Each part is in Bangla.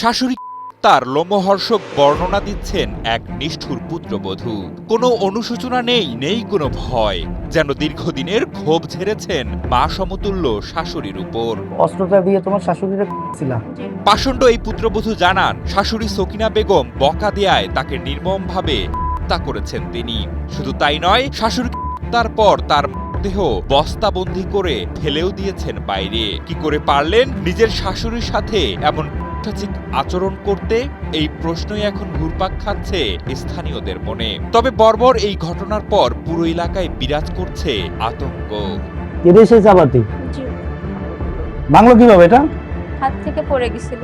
শাশুড়ি তার লোমহর্ষক বর্ণনা দিচ্ছেন এক নিষ্ঠুর পুত্রবধূ। কোনো অনুশোচনা নেই কোনো ভয়, যেন দীর্ঘদিনের ক্ষোভ ঝেড়েছেন মা সমতুল্য শাশুড়ির উপর। অস্ত্রটা দিয়ে তোমার শাশুড়িরে ছিলা। পাষণ্ড এই পুত্রবধূ জানান, শাশুড়ি সকিনা বেগম বকা দেয়ায় তাকে নির্মমভাবে হত্যা করেছেন তিনি। শুধু তাই নয়, শাশুড়ি তারপর তার দেহ বস্তাবন্দি করে ফেলেও দিয়েছেন বাইরে। কি করে পারলেন নিজের শাশুড়ির সাথে এমন আচরণ করতে, এই প্রশ্নই এখন ঘুরপাক খাচ্ছে স্থানীয়দের মনে। তবে বর্বর এই ঘটনার পর পুরো এলাকায় বিরাজ করছে আতঙ্ক। এদেশে চাবাতি বাংলো কিভাবে? এটা হাত থেকে পড়ে গেছিল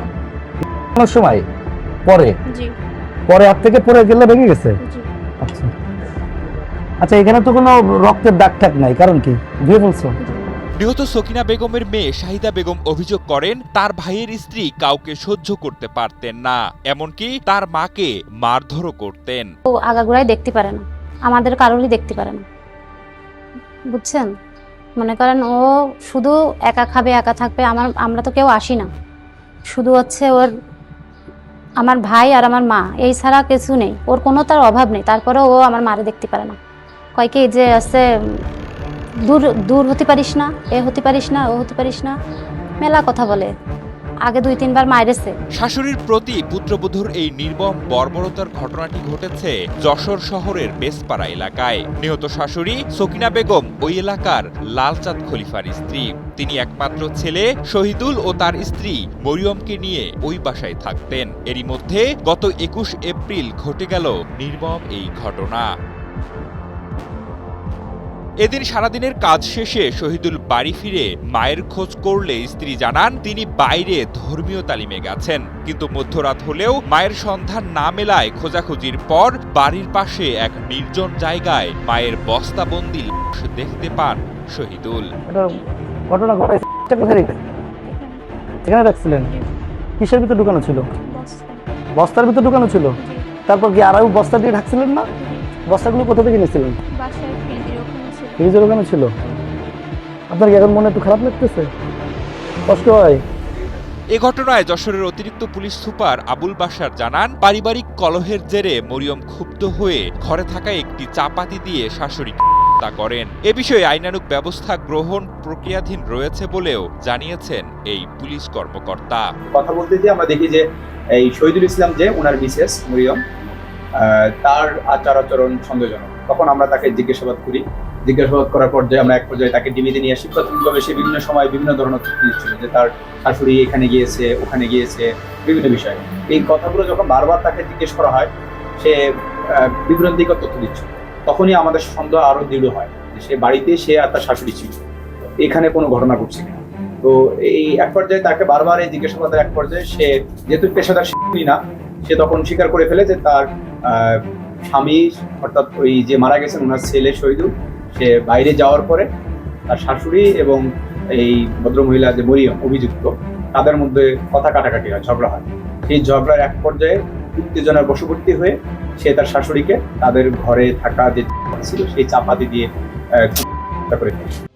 কোন সময় পরে জি পরে হাত থেকে পড়ে গেলে ভেঙে গেছে। জি আচ্ছা আচ্ছা, এখানে তো কোনো রক্তের দাগ টাক নাই, কারণ কি ধুয়ে ফেলছো? নিহত সকিনা বেগমের মেয়ে শাহিদা বেগম অভিযোগ করেন, তার ভাইয়ের স্ত্রী কাউকে সহ্য করতে পারতেন না, এমনকি তার মাকে মারধরও করতেন। ও আগাগোড়াই দেখতে পারে না, আমাদের কারোরই দেখতে পারে না, বুঝছেন? মনে করেন ও শুধু একা খাবে, একা থাকবে, আমরা তো কেউ আসি না, শুধু হচ্ছে ওর আমার ভাই আর আমার মা, এই ছাড়া কিছু নেই, ওর কোনো তার অভাব নেই। তারপরেও ও আমার মারে দেখতে পারে না, কয় কি যে আছে দূর দূর হতে পারিস না, এ হতে পারিস না, ও হতে পারিস না, মেলা কথা বলে। আগে 2-3 বার মাইরেছে। শাশুড়ির প্রতি পুত্রবধূর এই নির্মম বর্বরতার ঘটনাটি ঘটেছে যশোর শহরের বেসপাড়া এলাকায়। নিহত শাশুড়ি সকিনা বেগম ওই এলাকার লালচাঁদ খলিফার স্ত্রী। তিনি একমাত্র ছেলে শহীদুল ও তার স্ত্রী মরিয়মকে নিয়ে ওই বাসায় থাকতেন। এরই মধ্যে গত 21 এপ্রিল ঘটে গেল নির্মম এই ঘটনা। এদিন সারাদিনের কাজ শেষে শহীদুল বাড়ি ফিরে মায়ের খোঁজ করলে স্ত্রী জানান, তিনি বাইরে ধর্মীয় তালিমে গেছেন। কিন্তু মধ্যরাত হলেও মায়ের সন্ধান না মেলায় খোঁজাখুঁজির পর বাড়ির পাশে এক নির্জন জায়গায় মায়ের বস্তাবন্দি লাশ দেখতে পান শহীদুল। এটা ঘটনা ঘটাইছে কোথায়? এখানে রাখছিলেন? কিসের ভিতর ঢুকানো ছিল? বস্তার ভিতর ঢুকানো ছিল। তারপর কি আরও বস্তা দিয়ে ঢাকছিলেন না? বস্তাগুলো কোথা থেকে নিয়েছিলেন? ফ্রিজের ওখানে ছিল। আপনার কি এখন মনে একটু খারাপ লাগতেছে? কষ্ট হয়? এ ঘটনায় যশোরের অতিরিক্ত পুলিশ সুপার আবুল বাশার জানান, পারিবারিক কলহের জেরে মরিয়ম ক্ষুব্ধ হয়ে ঘরে থাকা একটি চাপাতি দিয়ে শাশুড়ি হত্যা করেন। এ বিষয়ে আইনানুগ ব্যবস্থা গ্রহণ প্রক্রিয়াধীন রয়েছে বলেও জানিয়েছেন এই পুলিশ কর্মকর্তা। কথা বলতে যে আমরা দেখি যে এই শহীদুল ইসলাম যে ওনার বিশেষ মরিয়ম, তার আচার আচরণ সন্দেহজনক। তখন আমরা তাকে জিজ্ঞাসাবাদ করার পর যে আমরা এক পর্যায়ে তাকে ডিবিতে নিয়ে আসি। প্রাথমিকভাবে সে বিভিন্ন সময় বিভিন্ন ধরনের তথ্য দিচ্ছিল যে তার শাশুড়ি এখানে গিয়েছে, ওখানে গিয়েছে, বিভিন্ন বিষয়ে। এই কথাগুলো যখন বারবার তাকে জিজ্ঞেস করা হয়, সে বিভ্রান্তিকর তথ্য দিচ্ছে। তখনই আমাদের সন্দেহ আরো দৃঢ় হয় যে সে বাড়িতে সে আর তার শাশুড়ি ছিল, এখানে কোনো ঘটনা ঘটছে কিনা। তো এই এক পর্যায়ে তাকে বারবার এই জিজ্ঞাসাবাদের এক পর্যায়ে সে যেহেতু পেশাদার শিক্ষার্থী না, সে তখন স্বীকার করে ফেলে যে তার স্বামী অর্থাৎ ওই যে মারা গেছেন ওনার ছেলে শহীদুল, সে বাইরে যাওয়ার পরে তার শাশুড়ি এবং এই ভদ্রমহিলা যে মরিয়ম অভিযুক্ত, তাদের মধ্যে কথা কাটাকাটি হয়, ঝগড়া হয়। সেই ঝগড়ার এক পর্যায়ে উত্তেজনার বশবর্তী হয়ে সে তার শাশুড়িকে তাদের ঘরে থাকা যে ছিল সেই চাপাতি দিয়ে হত্যা করে ফেলে।